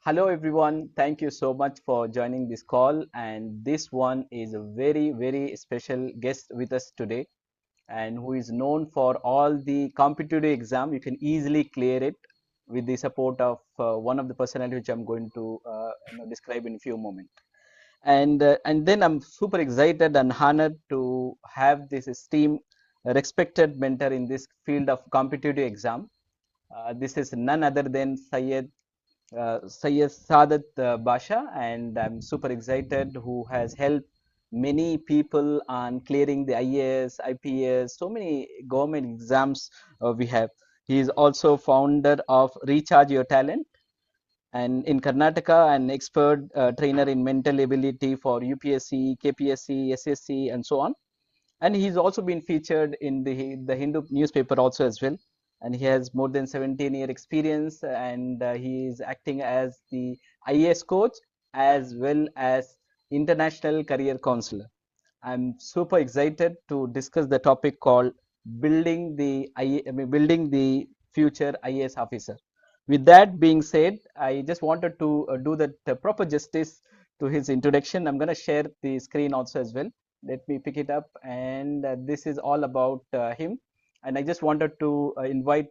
Hello everyone, thank you so much for joining this call, and this one is a very special guest with us today, and who is known for all the competitive exam. You can easily clear it with the support of one of the personality which I'm going to describe in a few moments. And then I'm super excited and honored to have this esteemed respected mentor in this field of competitive exam. This is none other than Syed Sadath Pasha, and I'm super excited who has helped many people on clearing the IAS, IPS, so many government exams we have. He is also founder of Recharge Your Talent, and in Karnataka, an expert trainer in mental ability for UPSC, KPSC, SSC, and so on. And he's also been featured in the Hindu newspaper also as well. And he has more than 17-year experience, and he is acting as the IAS coach as well as international career counselor. I'm super excited to discuss the topic called building the future IAS officer. With that being said, I just wanted to do that proper justice to his introduction. I'm going to share the screen also as well. Let me pick it up, and this is all about him. And I just wanted to invite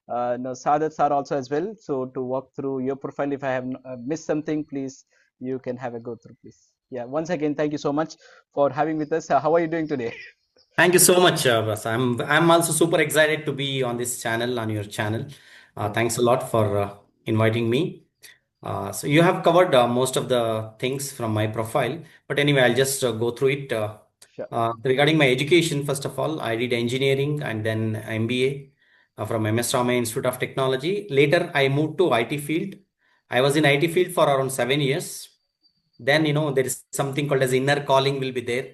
no, Sadath sir also as well. So to walk through your profile, if I have missed something, please you can have a go through, please. Yeah, once again, thank you so much for having with us. How are you doing today? Thank you so much, Bas. I'm also super excited to be on this channel, on your channel. Yeah, Thanks a lot for inviting me. So you have covered most of the things from my profile, but anyway, I'll just go through it. sure. Regarding my education, first of all, I did engineering and then MBA from MS Rama Institute of Technology. Later, I moved to IT field. I was in IT field for around 7 years. Then, there is something called as inner calling will be there.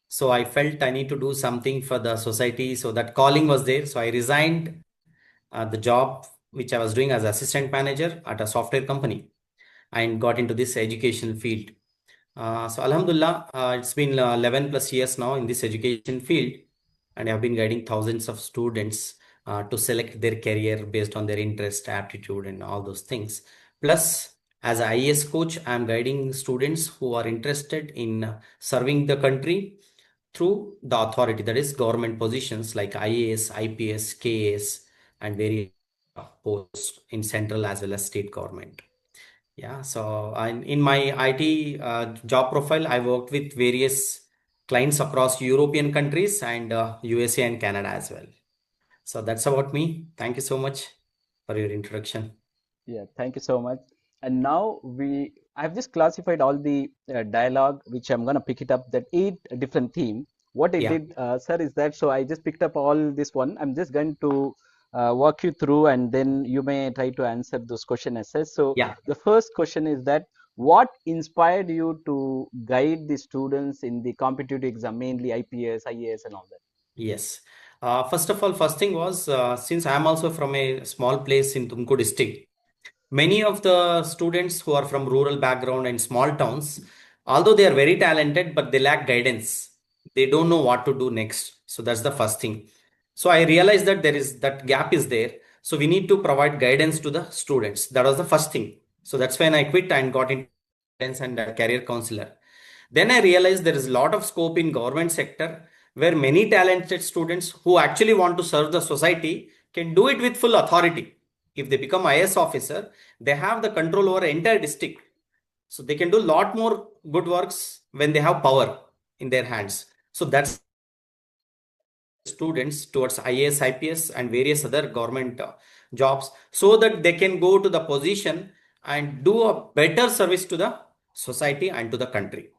So I felt I need to do something for the society. So that calling was there. So I resigned the job which I was doing as assistant manager at a software company and got into this educational field. So Alhamdulillah, it's been 11 plus years now in this education field, and I've been guiding thousands of students to select their career based on their interest, aptitude, and all those things. Plus, as an IAS coach, I'm guiding students who are interested in serving the country through the authority, that is government positions like IAS, IPS, KAS, and various posts in central as well as state government. Yeah, so in my IT job profile, I worked with various clients across European countries and USA and Canada as well. So that's about me. Thank you so much for your introduction. Yeah, thank you so much. And now I've just classified all the dialogue, which I'm gonna pick it up that 8 different theme. What I Yeah, did, sir, is that so I just picked up all this one. I'm just going to walk you through, and then you may try to answer those questions as such. So yeah, the first question is that what inspired you to guide the students in the competitive exam, mainly IPS, IAS, and all that? yes. First of all, first thing was since I'm also from a small place in Tumkur district, many of the students who are from rural background and small towns, although they are very talented, but they lack guidance. They don't know what to do next. So that's the first thing. So I realized that there is that gap is there. So we need to provide guidance to the students. That was the first thing. So that's when I quit and got into guidance and a career counselor. Then I realized there is a lot of scope in government sector where many talented students who actually want to serve the society can do it with full authority. If they become IS officer, they have the control over entire district. So they can do a lot more good works when they have power in their hands. So that's students towards IAS, IPS and various other government jobs so that they can go to the position and do a better service to the society and to the country.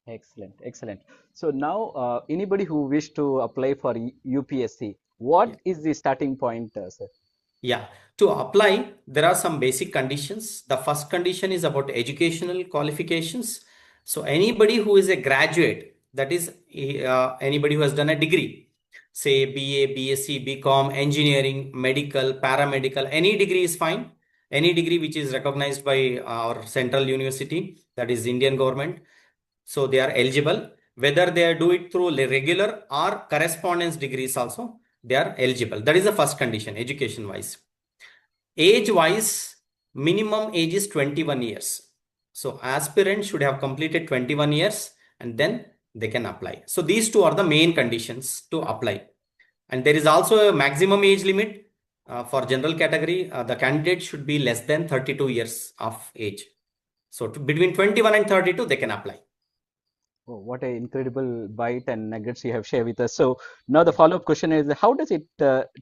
Excellent, excellent. So now, anybody who wish to apply for UPSC, what Yeah. is the starting point, sir? Yeah, to apply, there are some basic conditions. The first condition is about educational qualifications. So anybody who is a graduate, that is anybody who has done a degree, say BA, BSc, BCom, engineering, medical, paramedical, any degree is fine. Any degree which is recognized by our central university, that is Indian government. So they are eligible. Whether they do it through regular or correspondence degrees also, they are eligible. That is the first condition, education wise. Age wise, minimum age is 21 years. So aspirants should have completed 21 years and then they can apply. So these two are the main conditions to apply. And there is also a maximum age limit for general category. The candidate should be less than 32 years of age. So between 21 and 32, they can apply. Oh, what an incredible bite and nuggets you have shared with us. So now the Yeah. follow-up question is, how does it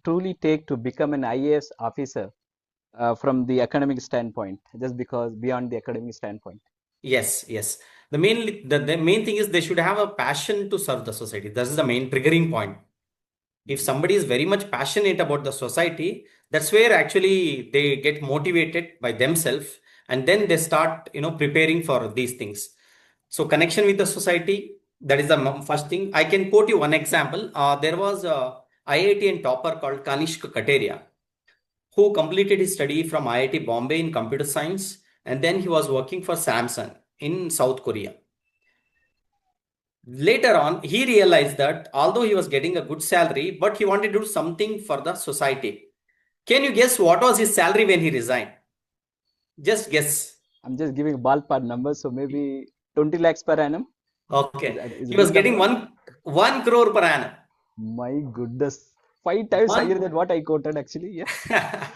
truly take to become an IAS officer from the academic standpoint, just because beyond the academic standpoint? Yes, yes. The main thing is they should have a passion to serve the society. This is the main triggering point. If Mhm. somebody is very much passionate about the society, that's where actually they get motivated by themselves, and then they start, preparing for these things. So connection with the society, that is the first thing. I can quote you one example. There was a IIT topper called Kanishk Kateria, who completed his study from IIT Bombay in computer science, and then he was working for Samsung in South Korea. Later on, he realized that although he was getting a good salary, but he wanted to do something for the society. Can you guess what was his salary when he resigned? Just guess. I'm just giving ballpark numbers, so maybe 20 lakhs per annum. Okay. Is a He was big getting number? one crore per annum. My goodness, 5 times higher One than what I quoted actually. Yeah.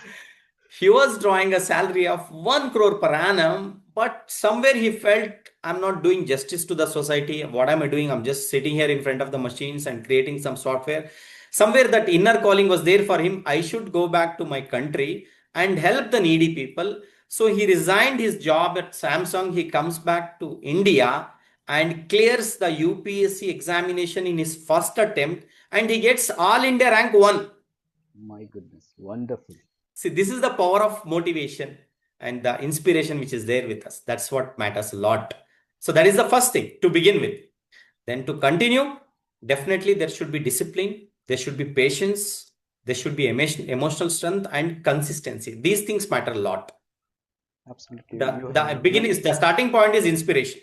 he was drawing a salary of 1 crore per annum, but somewhere he felt, I'm not doing justice to the society. What am I doing? I'm just sitting here in front of the machines and creating some software. Somewhere that inner calling was there for him. I should go back to my country and help the needy people. So he resigned his job at Samsung. He comes back to India and clears the UPSC examination in his first attempt, and he gets All India rank 1. My goodness, wonderful. See, this is the power of motivation and the inspiration which is there with us. That's what matters a lot. So that is the first thing to begin with. Then to continue, definitely there should be discipline, there should be patience, there should be emotional strength and consistency. These things matter a lot. Absolutely. The, You have the begin is the starting point is inspiration,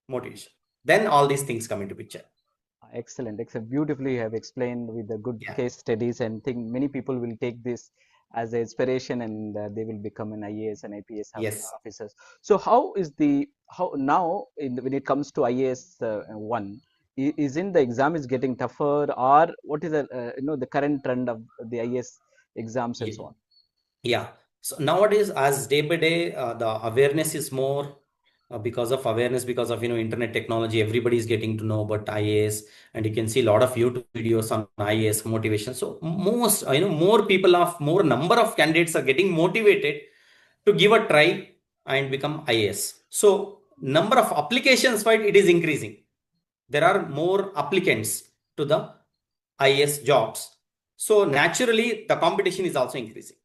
motivation. Then all these things come into picture. excellent, excellent. Beautifully you have explained with the good Yeah. case studies, and think many people will take this as an inspiration, and they will become an IAS and IPS Yes. officers. So how now when it comes to IAS one, isn't the exam is getting tougher, or what is the the current trend of the IAS exams and Yeah. so on? Yeah. So nowadays, as day by day, the awareness is more because of awareness, because of internet technology. Everybody is getting to know about IAS, and you can see a lot of YouTube videos on IAS motivation. So most, more people of more number of candidates are getting motivated to give a try and become IAS. So number of applications, right, it is increasing. There are more applicants to the IAS jobs. So naturally, the competition is also increasing.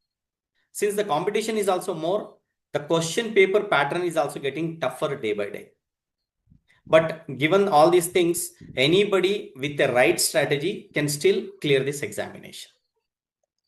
Since the competition is also more, the question paper pattern is also getting tougher day by day. But given all these things, anybody with the right strategy can still clear this examination.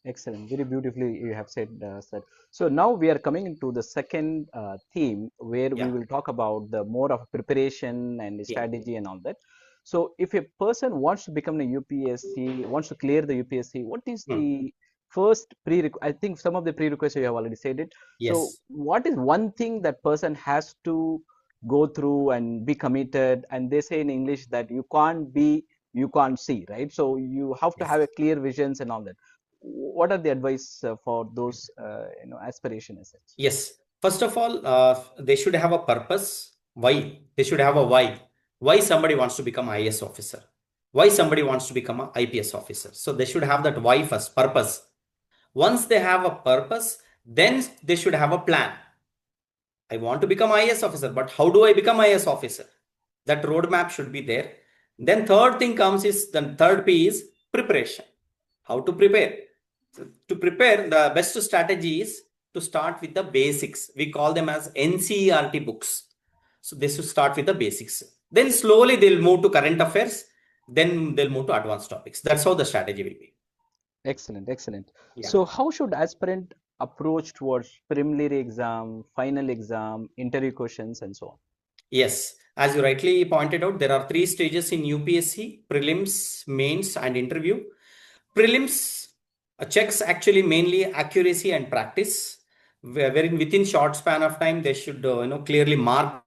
Excellent. Very beautifully you have said, sir. So now we are coming into the second theme, where we Yeah, will talk about the more of preparation and the yeah, strategy and all that. So if a person wants to become a UPSC, wants to clear the UPSC, what is hmm, the first prerequisite? I think some of the prerequisites you have already said it. So yes, what is one thing that person has to go through and be committed? And they say in English that you can't see, right? So you have to yes, have a clear visions and all that. What are the advice for those aspiration as such? yes. First of all, they should have a purpose. Why? They should have a why. Why somebody wants to become IAS officer? Why somebody wants to become a IPS officer? So they should have that why first, purpose. Once they have a purpose, then they should have a plan. I want to become IAS officer, but how do I become IAS officer? That roadmap should be there. Then third thing comes is the third P is preparation. How to prepare? So to prepare, the best strategy is to start with the basics. We call them as NCERT books. So they should start with the basics. Then slowly they'll move to current affairs. Then they'll move to advanced topics. That's how the strategy will be. Excellent, excellent. Yeah. So how should aspirant approach towards preliminary exam, final exam, interview questions, and so on? Yes, as you rightly pointed out, there are three stages in UPSC: prelims, mains, and interview. Prelims checks actually mainly accuracy and practice. wherein within short span of time they should clearly mark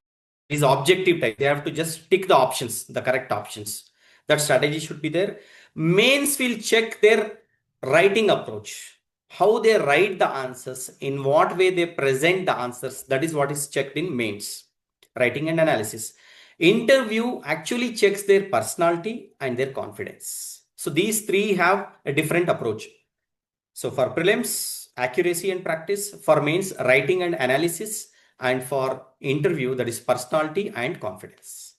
these objective type. They have to just tick the options, the correct options. That strategy should be there. Mains will check their writing approach, how they write the answers, in what way they present the answers. That is what is checked in mains, writing and analysis. Interview actually checks their personality and their confidence. So these three have a different approach. So for prelims, accuracy and practice; for mains, writing and analysis; and for interview, that is personality and confidence.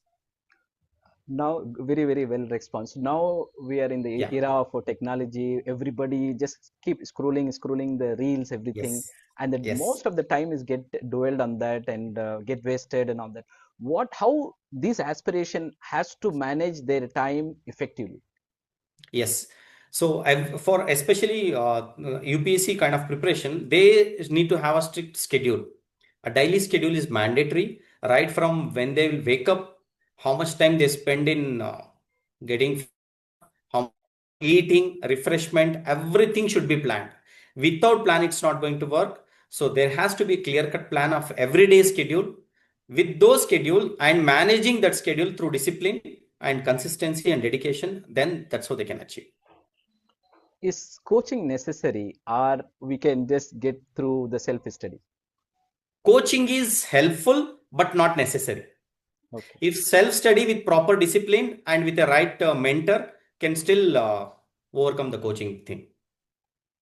Now, very, very well response. Now we are in the Yeah. era of technology. Everybody just keep scrolling the reels, everything, Yes. and that Yes. most of the time is get dwelled on that and get wasted and all that. How this aspiration has to manage their time effectively? Yes. So for especially UPSC kind of preparation, they need to have a strict schedule. A daily schedule is mandatory, right from when they will wake up, how much time they spend in getting how eating, refreshment, everything should be planned. Without plan, it's not going to work. So there has to be a clear-cut plan of everyday schedule. With those schedule and managing that schedule through discipline and consistency and dedication, then that's how they can achieve. Is coaching necessary, or we can just get through the self-study? Coaching is helpful, but not necessary. Okay. If self-study with proper discipline and with a right mentor can still overcome the coaching thing.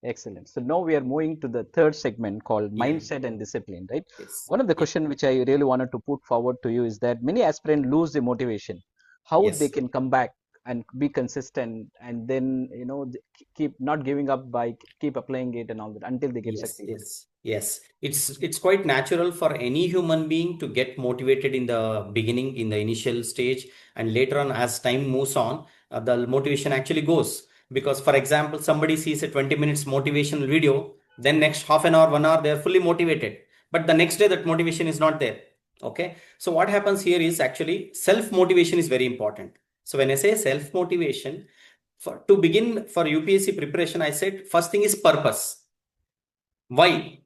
Excellent. So now we are moving to the third segment called Yeah. mindset and discipline, right? Yes. One of the Yeah. question which I really wanted to put forward to you is that many aspirants lose the motivation. How they Yes. can come back and be consistent and then, keep not giving up by keep applying it and all that until they get Yes, succeeded. yes, yes. It's quite natural for any human being to get motivated in the beginning, in the initial stage, and later on, as time moves on, the motivation actually goes. Because, for example, somebody sees a 20 minutes motivational video, then next half an hour, 1 hour, they're fully motivated. But the next day, that motivation is not there. Okay. So what happens here is actually self-motivation is very important. So when I say self-motivation, to begin for UPSC preparation, I said first thing is purpose. Why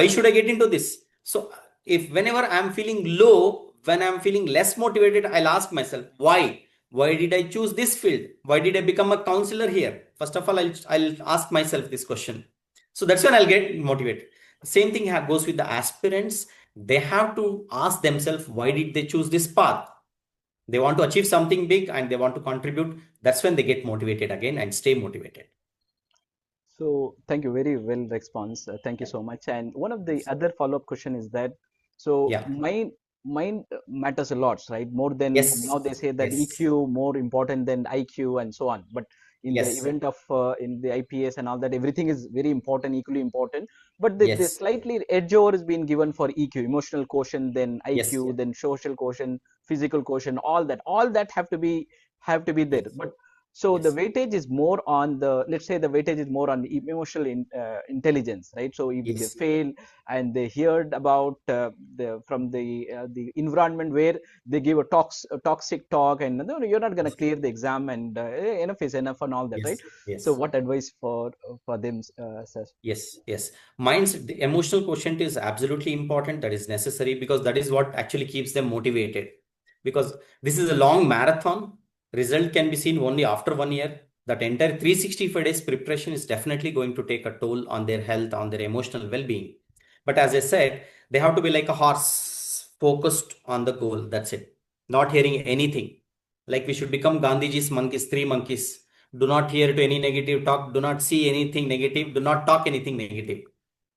should I get into this? So if whenever I'm feeling low, when I'm feeling less motivated, I'll ask myself why did I choose this field? Why did I become a counselor here? First of all, I'll ask myself this question. So that's when I'll get motivated. Same thing goes with the aspirants. They have to ask themselves, why did they choose this path? They want to achieve something big and they want to contribute. That's when they get motivated again and stay motivated. So thank you, very well response. Thank you Yeah. so much. And one of the Yes. other follow-up question is that so Yeah. mind matters a lot, right? More than Yes. now they say that Yes. EQ more important than IQ and so on. But in the Yes. event of in the IPS and all that, everything is very important, equally important. But the Yes. slightly edge over is being given for EQ, emotional quotient, then Yes. IQ, then social quotient, physical quotient, all that have to be there. Yes. But so the Yes. weightage is more on the, let's say the weightage is more on the emotional intelligence, right? So if they Yes. fail and they heard about from the environment where they give a toxic talk and no, you're not going to Yes. clear the exam and enough is enough and all that, right? Yes. So Yes. what advice for them, sir? Yes. Yes. Mind's the emotional quotient is absolutely important. That is necessary because that is what actually keeps them motivated. Because this is a long marathon. Result can be seen only after 1 year. That entire 365 days preparation is definitely going to take a toll on their health, on their emotional well-being. But as I said, they have to be like a horse focused on the goal. That's it. Not hearing anything. Like we should become Gandhiji's monkeys, three monkeys. Do not hear to any negative talk. Do not see anything negative. Do not talk anything negative.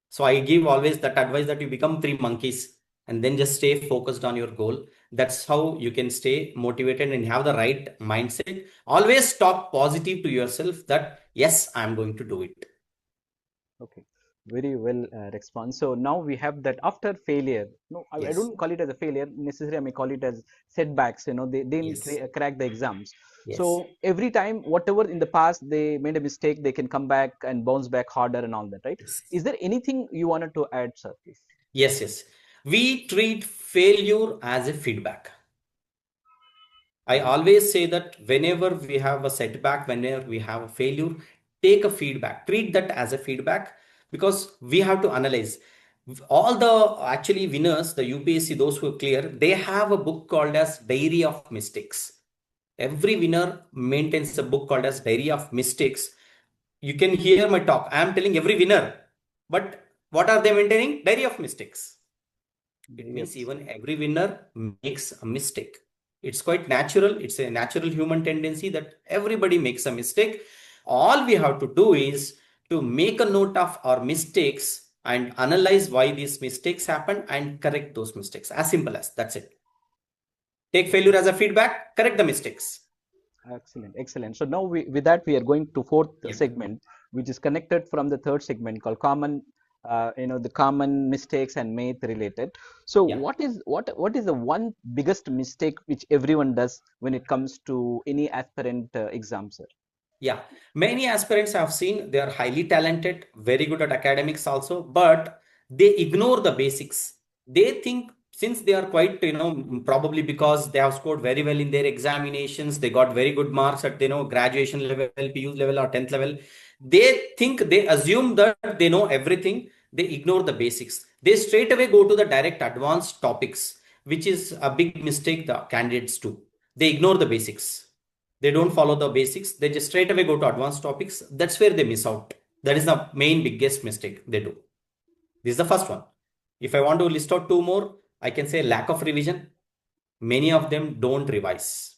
So I give always that advice that you become three monkeys and then just stay focused on your goal. That's how you can stay motivated and have the right mindset. Always talk positive to yourself that yes, I'm going to do it. Okay, very well response. So now we have that after failure. No, I Yes. don't call it as a failure necessarily. I may call it as setbacks. They didn't Yes. crack the exams. Yes. So every time, whatever in the past they made a mistake, they can come back and bounce back harder and all that, right? Yes. Is there anything you wanted to add, sir, please? Yes. Yes. We treat failure as a feedback. I Mhm. always say that whenever we have a setback, whenever we have a failure, take a feedback, treat that as a feedback because we have to analyze. All the actually winners, the UPSC, those who clear, they have a book called as Diary of Mistakes. Every winner maintains a book called as Diary of Mistakes. You can hear my talk. I am telling every winner, but what are they maintaining? Diary of Mistakes. It means Yes. even every winner makes a mistake. It's quite natural. It's a natural human tendency that everybody makes a mistake. All we have to do is to make a note of our mistakes and analyze why these mistakes happen and correct those mistakes. As simple as that's it. Take failure as a feedback, correct the mistakes. Excellent, excellent. So now with that we are going to fourth Yeah. segment, which is connected from the third segment called common, the common mistakes and math related. So Yeah. what is the one biggest mistake which everyone does when it comes to any aspirant exam, sir? Yeah, many aspirants I've seen, they are highly talented, very good at academics also, but they ignore the basics. They think since they are quite, probably because they have scored very well in their examinations, they got very good marks at, graduation level, PU level or 10th level. They assume that they know everything. They ignore the basics. They straight away go to the direct advanced topics, which is a big mistake the candidates do. They ignore the basics. They don't follow the basics. They just straight away go to advanced topics. That's where they miss out. That is the main biggest mistake they do. This is the first one. If I want to list out two more, I can say lack of revision. Many of them don't revise.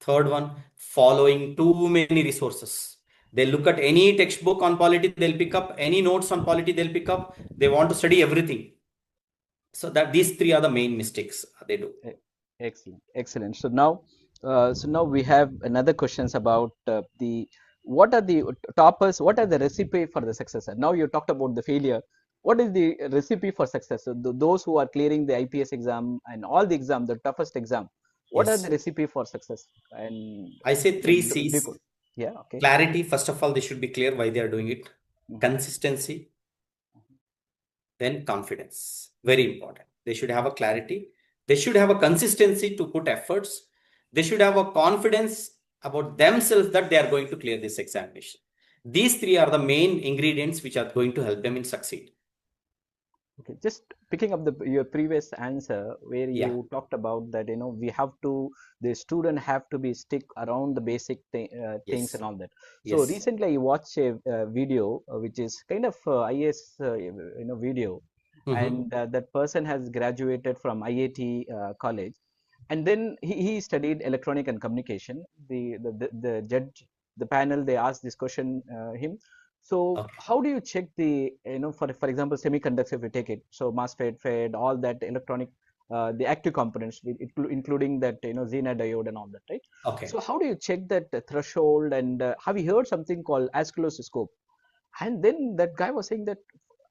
Third one, following too many resources. They look at any textbook on polity, they'll pick up any notes on polity, they'll pick up. They want to study everything. So that these three are the main mistakes they do. E- Excellent, excellent. So now we have another questions about the what are the toppers? What are the recipe for the success? And now you talked about the failure. What is the recipe for success? So those who are clearing the IPS exam and all the exam, the toughest exam, what are the Yes. recipe for success? And I say like, three C's. yeah, okay. Clarity, first of all, they should be clear why they are doing it. Mhm. Consistency, then confidence. Very important. They should have a clarity. They should have a consistency to put efforts. They should have a confidence about themselves that they are going to clear this examination. These three are the main ingredients which are going to help them in succeed. Okay, just picking up your previous answer where Yeah. you talked about that, we have to, the student have to be stick around the basic things and Yes. all that. So Yes. recently I watched a, video which is kind of IAS, video, Mm-hmm. and that person has graduated from IIT college, and then he studied electronic and communication. The judge, the panel, they asked this question him. So Okay. how do you check the, for example, semiconductors, if you take it, so MOSFET, FED, all that electronic, the active components, including that, Zener diode and all that, right? Okay. So how do you check that threshold? And have you heard something called oscilloscope? And then that guy was saying that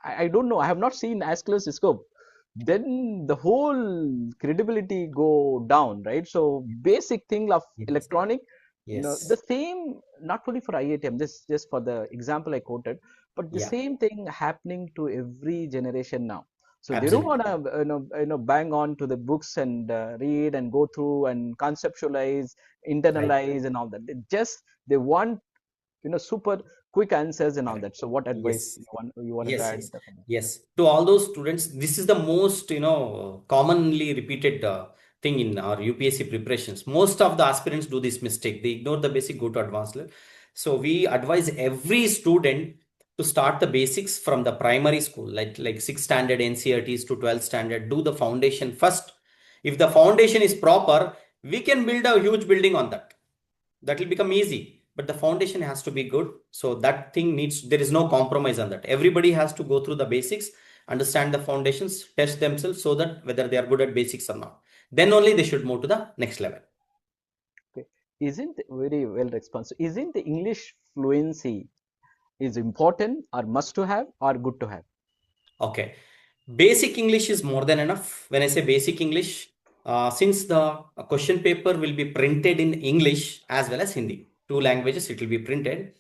I don't know, I have not seen oscilloscope. Then the whole credibility go down, right? So basic thing of Yes. electronic, the Yes. same, not only for IATM, this just for the example I quoted, but the Yeah. same thing happening to every generation now. So they don't want Absolutely. to, bang on to the books and read and go through and conceptualize, Right. internalize and all that. They want, super quick answers and all Correct. that. So what advice Yes. you wanted to Yes, add? yes, yes. To all those students, this is the most, commonly repeated thing in our UPSC preparations. Most of the aspirants do this mistake. They ignore the basic, go to advanced level. So we advise every student to start the basics from the primary school, like 6th standard NCERTs to 12th standard. Do the foundation first. If the foundation is proper, we can build a huge building on that. That will become easy, but the foundation has to be good. So that thing needs, there is no compromise on that. Everybody has to go through the basics, understand the foundations, test themselves so that whether they are good at basics or not, then only they should move to the next level. Okay. Isn't very well responsive. Isn't the English fluency is important or must to have or good to have? Okay, basic English is more than enough. When I say basic English, since the question paper will be printed in English as well as Hindi, two languages, it will be printed.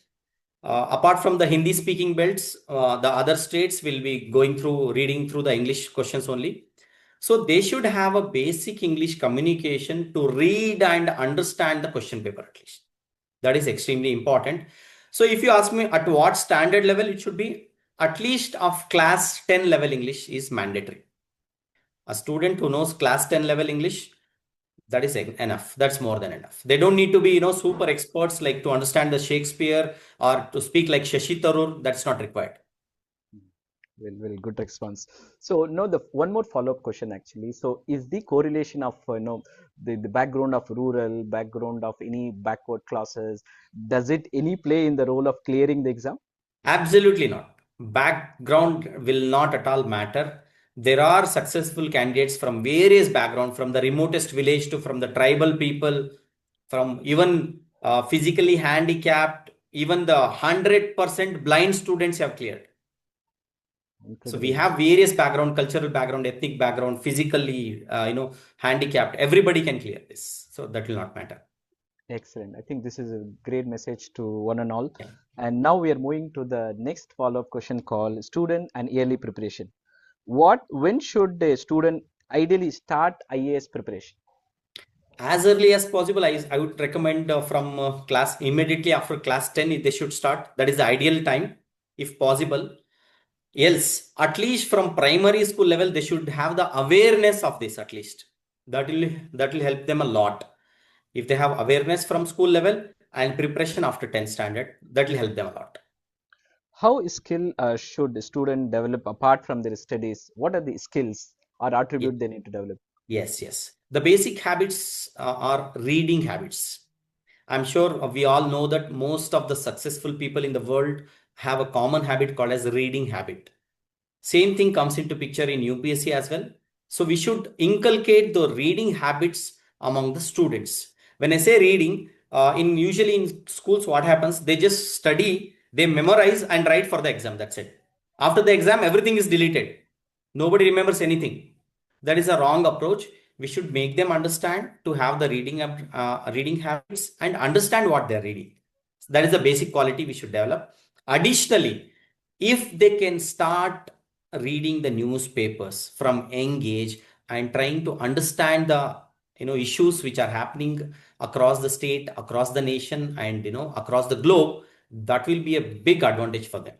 Apart from the Hindi speaking belts, the other states will be going through reading through the English questions only. So they should have a basic English communication to read and understand the question paper at least. That is extremely important. So if you ask me at what standard level it should be, at least of class 10 level English is mandatory. A student who knows class 10 level English, that is enough. That's more than enough. They don't need to be, super experts like to understand the Shakespeare or to speak like Shashi Tharoor. That's not required. Well, good response. So, no, the one more follow-up question actually. So, is the correlation of the background of rural, background of any backward classes, does it any play in the role of clearing the exam? Absolutely not. Background will not at all matter. There are successful candidates from various backgrounds, from the remotest village to from the tribal people, from even physically handicapped, even the 100% blind students have cleared. So we Incredible. have various background, cultural background, ethnic background, physically, handicapped. Everybody can clear this. So that will not matter. Excellent. I think this is a great message to one and all. Yeah. And now we are moving to the next follow-up question called student and yearly preparation. When should a student ideally start IAS preparation? As early as possible, I would recommend from class immediately after class 10, they should start. That is the ideal time, if possible. Else, at least from primary school level, they should have the awareness of this at least. That will help them a lot. If they have awareness from school level and preparation after 10th standard, that will help them a lot. How skill should a student develop apart from their studies? What are the skills or Ye- attribute they need to develop? Yes, yes. The basic habits are reading habits. I'm sure we all know that most of the successful people in the world have a common habit called as reading habit. Same thing comes into picture in UPSC as well. So we should inculcate the reading habits among the students. When I say reading, in usually in schools, what happens? They just study, they memorize and write for the exam. That's it. After the exam, everything is deleted. Nobody remembers anything. That is a wrong approach. We should make them understand to have the reading habits and understand what they're reading. That is the basic quality we should develop. Additionally, if they can start reading the newspapers from young age and trying to understand the issues which are happening across the state, across the nation, and across the globe, that will be a big advantage for them.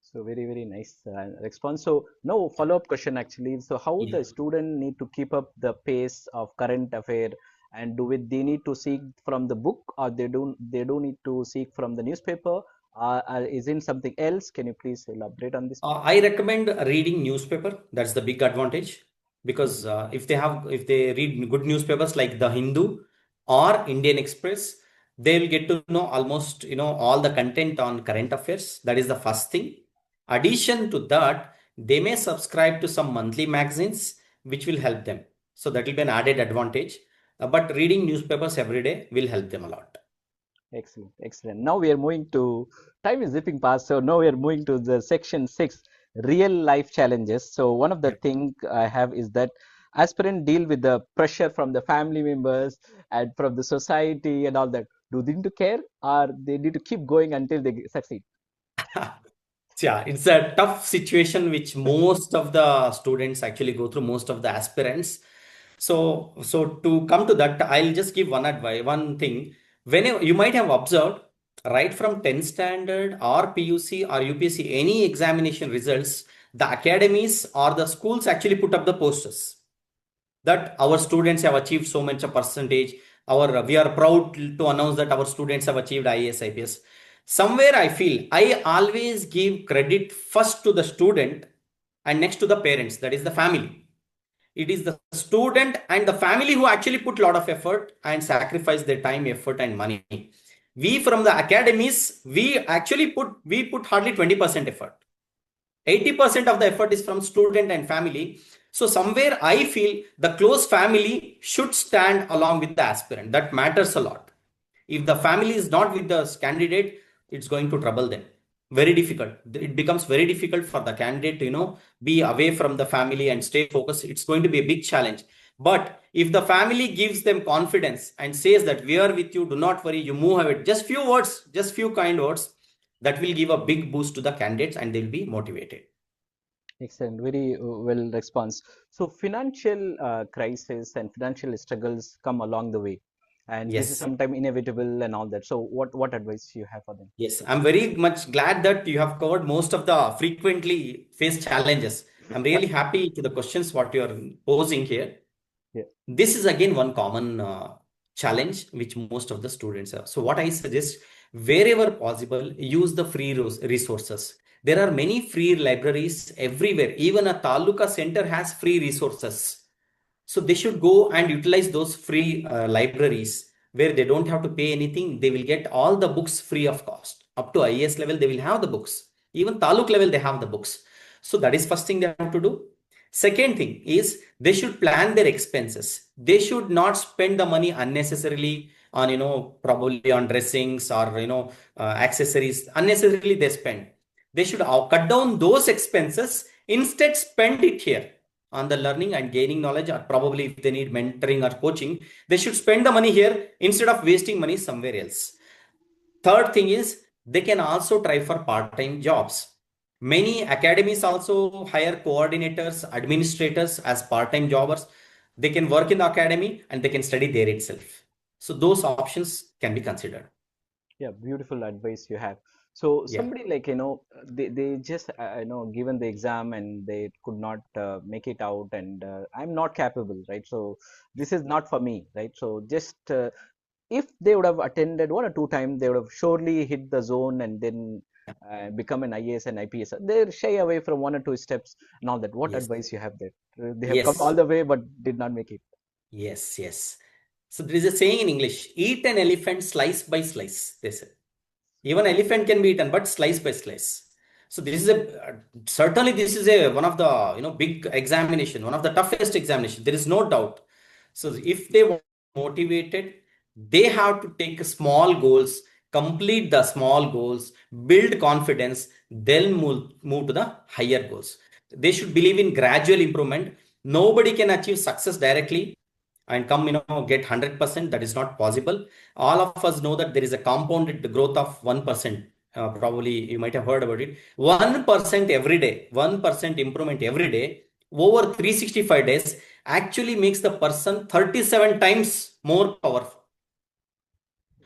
So very nice response. So now follow-up question actually. So how Yeah. the student need to keep up the pace of current affair, and they need to seek from the book, or they do need to seek from the newspaper? Is it something else? Can you please elaborate on this part? I recommend reading newspaper. That's the big advantage because Mhm. if they read good newspapers like the Hindu or Indian Express, they will get to know almost all the content on current affairs. That is the first thing. Addition to that, they may subscribe to some monthly magazines which will help them. So that will be an added advantage. But reading newspapers every day will help them a lot. Excellent, excellent. Now we are moving to time is zipping past. So now we are moving to the section 6, real life challenges. So one of the Yep. thing I have is that aspirant deal with the pressure from the family members and from the society and all that. Do they need to care, or they need to keep going until they succeed? Yeah, it's a tough situation which most of the students actually go through, most of the aspirants. So to come to that, I'll just give one advice, one thing. Whenever you might have observed, right from 10th standard or PUC or UPSC, any examination results, the academies or the schools actually put up the posters that our students have achieved so much a percentage. We are proud to announce that our students have achieved IAS, IPS. Somewhere I feel I always give credit first to the student and next to the parents, that is the family. It is the student and the family who actually put a lot of effort and sacrifice their time, effort, and money. We from the academies, we put hardly 20% effort. 80% of the effort is from student and family. So somewhere I feel the close family should stand along with the aspirant. That matters a lot. If the family is not with the candidate, it's going to trouble them. Very difficult. It becomes very difficult for the candidate to, be away from the family and stay focused. It's going to be a big challenge. But if the family gives them confidence and says that we are with you, do not worry, you move ahead, just few words, just few kind words, that will give a big boost to the candidates and they'll be motivated. Excellent, very well response. So financial crisis and financial struggles come along the way. and this is Yes. sometimes inevitable and all that. So what advice you have for them? Yes, I'm very much glad that you have covered most of the frequently faced challenges. I'm really happy to the questions what you are posing here. Yeah. This is again one common challenge which most of the students have. So what I suggest, wherever possible, use the free resources. There are many free libraries everywhere. Even a taluka center has free resources. So they should go and utilize those free libraries where they don't have to pay anything. They will get all the books free of cost. Up to IAS level, they will have the books. Even taluk level, they have the books. So that is first thing they have to do. Second thing is they should plan their expenses. They should not spend the money unnecessarily on, probably on dressings or, accessories. Unnecessarily they spend. They should cut down those expenses. Instead, spend it here on the learning and gaining knowledge, or probably if they need mentoring or coaching, they should spend the money here instead of wasting money somewhere else. Third thing is they can also try for part-time jobs. Many academies also hire coordinators, administrators as part-time jobbers. They can work in the academy and they can study there itself. So those options can be considered. Yeah, beautiful advice you have. So Yeah. somebody like, they just, given the exam and they could not make it out, and I'm not capable, right? So this is not for me, right? So just if they would have attended one or two times, they would have surely hit the zone and then become an IAS and IPS. They shy away from one or two steps and all that. What Yes. advice you have there? They have come all Yes. the way but did not make it. Yes. Yes. So there is a saying in English, eat an elephant slice by slice, they say. Even elephant can be eaten, but slice by slice. So this is certainly this is a one of the big examination, one of the toughest examination. There is no doubt. So if they want to be motivated, they have to take small goals, complete the small goals, build confidence, then move to the higher goals. They should believe in gradual improvement. Nobody can achieve success directly and come get 100%. That is not possible. All of us know that there is a compounded growth of 1%. Probably you might have heard about it. 1% every day, 1% improvement every day over 365 days actually makes the person 37 times more powerful.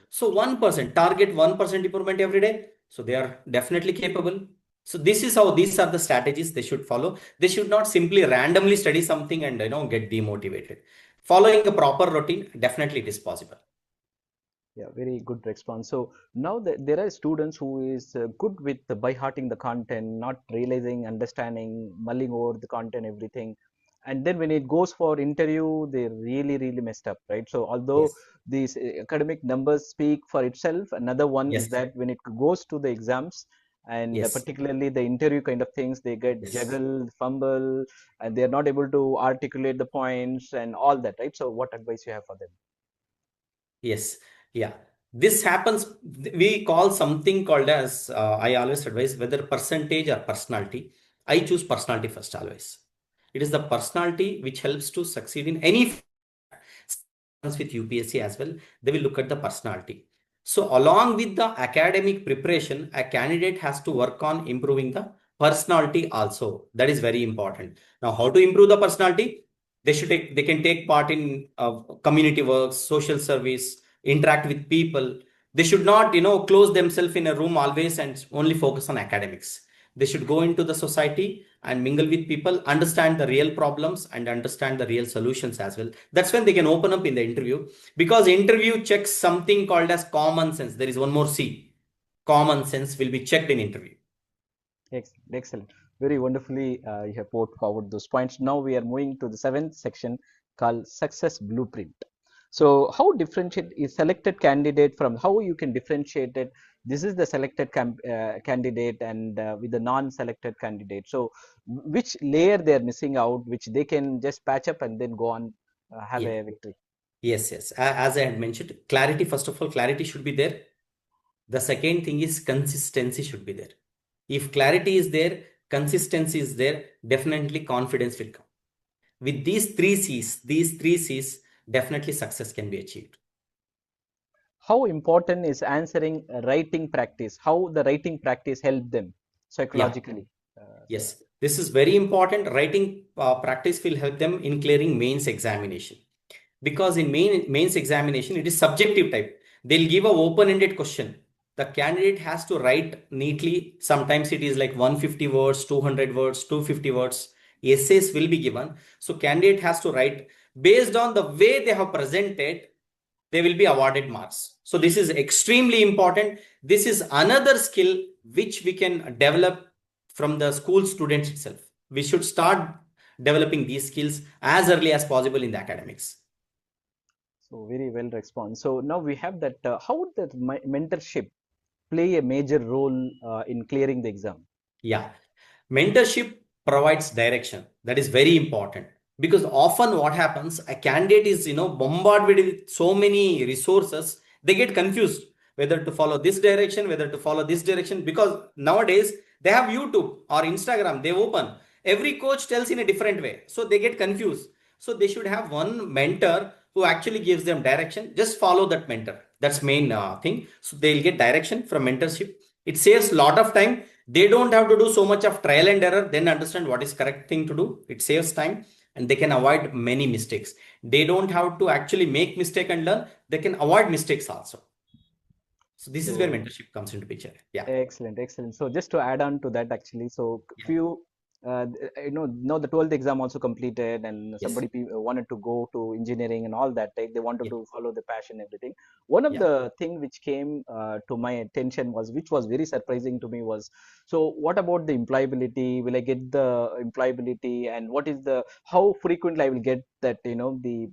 So 1% target, 1% improvement every day. So they are definitely capable. So this is how these are the strategies they should follow. They should not simply randomly study something and get demotivated. Following a proper routine, definitely it is possible. Yeah, very good response. So now there are students who is good with the by hearting the content, not realizing, understanding, mulling over the content, everything. And then when it goes for interview, they really messed up, right? So although Yes. these academic numbers speak for itself, another one is Yes. that when it goes to the exams and Yes. particularly the interview kind of things, they get Yes. juggle, fumble, and they're not able to articulate the points and all that, right? So what advice you have for them? Yes. Yeah. This happens. We call something called as, I always advise whether percentage or personality. I choose personality first always. It is the personality which helps to succeed in any with UPSC as well. They will look at the personality. So along with the academic preparation, a candidate has to work on improving the personality also. That is very important. Now, how to improve the personality? They can take part in community works, social service, interact with people. They should not, close themselves in a room always and only focus on academics. They should go into the society and mingle with people, understand the real problems and understand the real solutions as well. That's when they can open up in the interview, because interview checks something called as common sense. There is one more C. Common sense will be checked in interview. Excellent, excellent. Very wonderfully, you have put forward those points. Now we are moving to the seventh section called Success Blueprint. So, how differentiate is selected candidate from how you can differentiate it? This is the selected candidate and with the non-selected candidate. So, which layer they are missing out, which they can just patch up and then go on have Yeah. a victory. Yes, yes. As I had mentioned, clarity, first of all, clarity should be there. The second thing is consistency should be there. If clarity is there, consistency is there, definitely confidence will come. With these three C's, definitely success can be achieved. How important is answering writing practice? How the writing practice help them Yeah. psychologically? Sadath? Yes. This is very important. Writing practice will help them in clearing mains examination. Because in mains examination, it is subjective type. They'll give a open-ended question. The candidate has to write neatly. Sometimes it is like 150 words, 200 words, 250 words. Essays will be given. So candidate has to write based on the way they have presented, they will be awarded marks. So this is extremely important. This is another skill which we can develop from the school students itself. We should start developing these skills as early as possible in the academics. So very well response. So now we have that. How would that mentorship play a major role in clearing the exam? Yeah. Mentorship provides direction. That is very important because often what happens, a candidate is, bombarded with so many resources, they get confused whether to follow this direction, whether to follow this direction, because nowadays they have YouTube or Instagram, they open. Every coach tells in a different way. So they get confused. So they should have one mentor who actually gives them direction. Just follow that mentor. That's main thing. So they'll get direction from mentorship. It saves a lot of time. They don't have to do so much of trial and error, then understand what is correct thing to do. It saves time and they can avoid many mistakes. They don't have to actually make mistake and learn. They can avoid mistakes also. So this is where So mentorship comes into picture. Yeah. excellent, excellent. So just to add on to that, actually, so Yeah. few, now the 12th exam also completed, and Yes. somebody wanted to go to engineering and all that. Like they wanted Yeah. to follow the passion, everything. One of Yeah. the thing which came to my attention was, which was very surprising to me, was, so what about the employability? Will I get the employability, and what is the, how frequently I will get that, the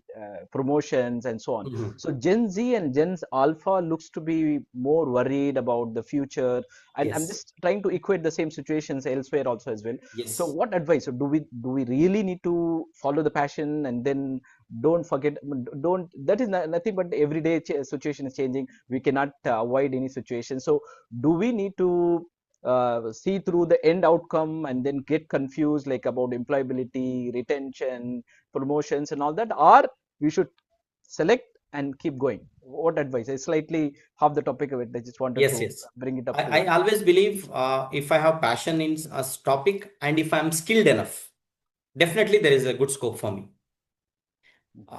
promotions and so on. Mhm. So Gen Z and Gen Alpha looks to be more worried about the future, and I'm Yes. just trying to equate the same situations elsewhere also as well. So Yes. what advice? So do we really need to follow the passion, and then don't forget, don't, that is nothing but everyday situation is changing. We cannot avoid any situation. So do we need to see through the end outcome and then get confused like about employability, retention, promotions and all that, or we should select and keep going? What advice? I slightly half the topic of it. I just wanted Yes. to Yes. bring it up to I that. always believe if I have passion in a topic and if I'm skilled enough, definitely there is a good scope for me.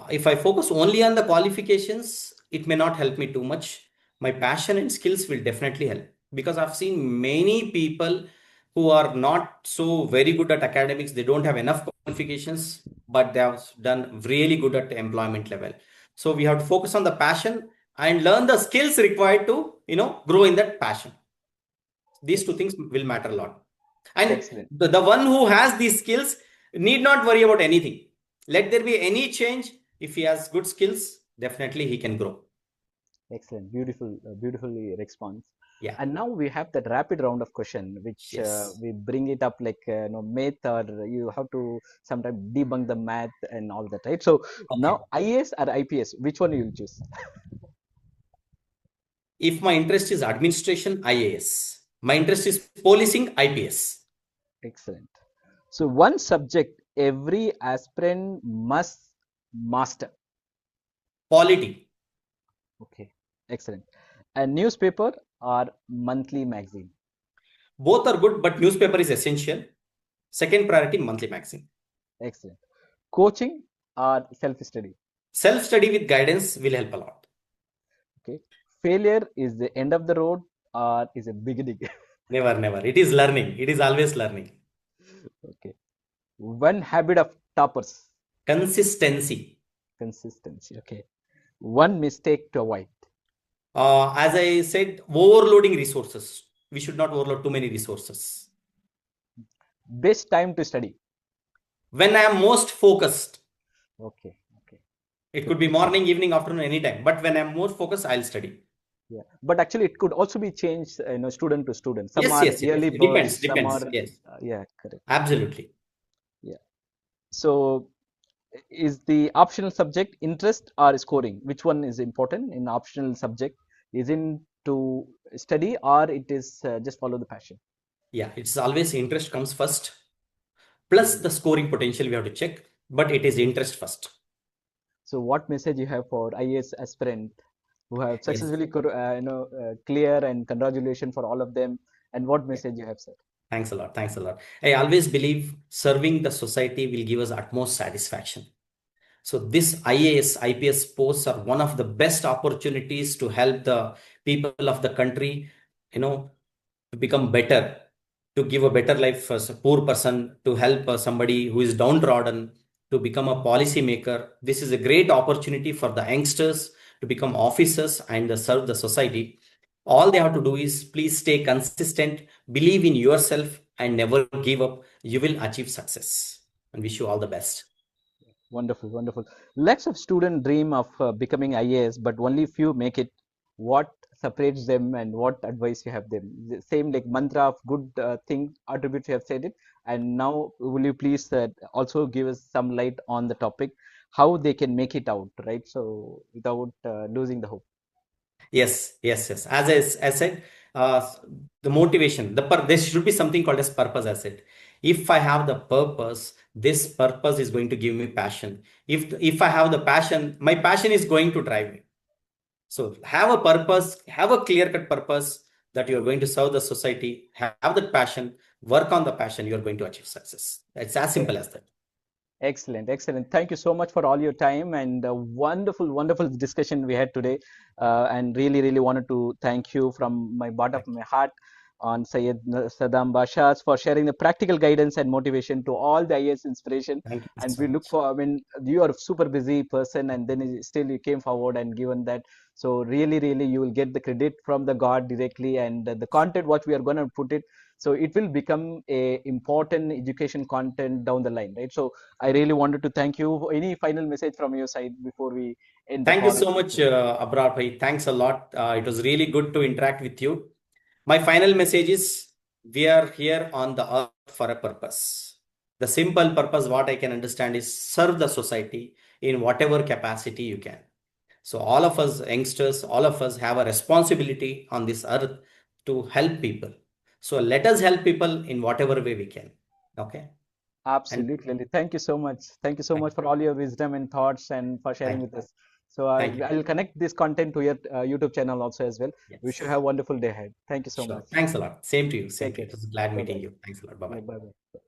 If I focus only on the qualifications, it may not help me too much. My passion and skills will definitely help because I've seen many people who are not so very good at academics. They don't have enough qualifications, but they have done really good at employment level. So we have to focus on the passion and learn the skills required to, grow in that passion. These two things will matter a lot. And Excellent. the one who has these skills need not worry about anything. Let there be any change. If he has good skills, definitely he can grow. Excellent. Beautiful, beautifully response. Yeah. And now we have that rapid round of question, which Yes. we bring it up like, math, or you have to sometimes debunk the math and all that, right? So Okay. now IAS or IPS, which one you will choose? If my interest is administration, IAS. My interest is policing, IPS. Excellent. So one subject every aspirant must master. Polity. Okay. Excellent. A newspaper or monthly magazine? Both are good, but newspaper is essential. Second priority, monthly magazine. Excellent. Coaching or self-study? Self-study with guidance will help a lot. Okay. Failure is the end of the road or is a beginning? Never, never. It is learning. It is always learning. Okay. One habit of toppers. Consistency. Consistency. Okay. One mistake to avoid. As I said, overloading resources. We should not overload too many resources. Best time to study. When I am most focused, Okay. Okay. it Good. could be morning, evening, afternoon, anytime. But when I'm more focused, I'll study. Yeah. But actually, it could also be changed, student to student. Some Yes, are yes, yes. yearly It depends, bursts. Some depends. are, Yes, yeah, correct. absolutely. Yeah. So, is the optional subject interest or scoring? Which one is important in optional subject? Is in to study, or it is just follow the passion? Yeah, it's always interest comes first. Plus Mhm. the scoring potential we have to check, but it is interest first. So, what message you have for IAS aspirant who have Yes. successfully, clear, and congratulations for all of them? And what Yeah. message you have said? Thanks a lot. Thanks a lot. I always believe serving the society will give us utmost satisfaction. So this IAS, IPS posts are one of the best opportunities to help the people of the country, you know, to become better, to give a better life for a poor person, to help somebody who is downtrodden, to become a policy maker. This is a great opportunity for the youngsters to become officers and serve the society. All they have to do is please stay consistent, believe in yourself, and never give up. You will achieve success. And wish you all the best. Wonderful, wonderful. Lots of students dream of becoming IAS, but only few make it. What separates them, and what advice you have them? The same like mantra of good thing attributes you have said it. And now, will you please also give us some light on the topic, how they can make it out, right? So without losing the hope. Yes, yes, yes. As I said, the motivation, there should be something called as purpose. As I said, if I have the purpose, this purpose is going to give me passion. If I have the passion, my passion is going to drive me. So have a purpose, have a clear-cut purpose that you are going to serve the society. Have that passion, work on the passion. You are going to achieve success. It's as simple as that. Excellent, excellent. Thank you so much for all your time and wonderful, wonderful discussion we had today. And really, really wanted to thank you from my bottom of Thank my heart on Syed Sadam Bashas for sharing the practical guidance and motivation to all the IAS inspiration. Thank you And so we look much. for, I mean, you are a super busy person and then still you came forward and given that. So really, really, you will get the credit from the God directly and the content what we are going to put it. So it will become a important education content down the line, right? So I really wanted to thank you. Any final message from your side before we end the Thank you call? so much, Abrar bhai. Thanks a lot. It was really good to interact with you. My final message is we are here on the earth for a purpose. The simple purpose, what I can understand, is serve the society in whatever capacity you can. So, all of us youngsters, all of us have a responsibility on this earth to help people. So, let us help people in whatever way we can. Okay. And Absolutely. Thank you so much. Thank you so thank much you. for all your wisdom and thoughts and for sharing Thank you. with us. So Thank you. I'll connect this content to your YouTube channel also as well. Wish you Yes. have a wonderful day ahead. Thank you so Sure. much. Thanks a lot. Same to you. Same Take to you. care. It was glad Bye meeting bye. you. Thanks a lot. Bye Yeah, bye. bye bye.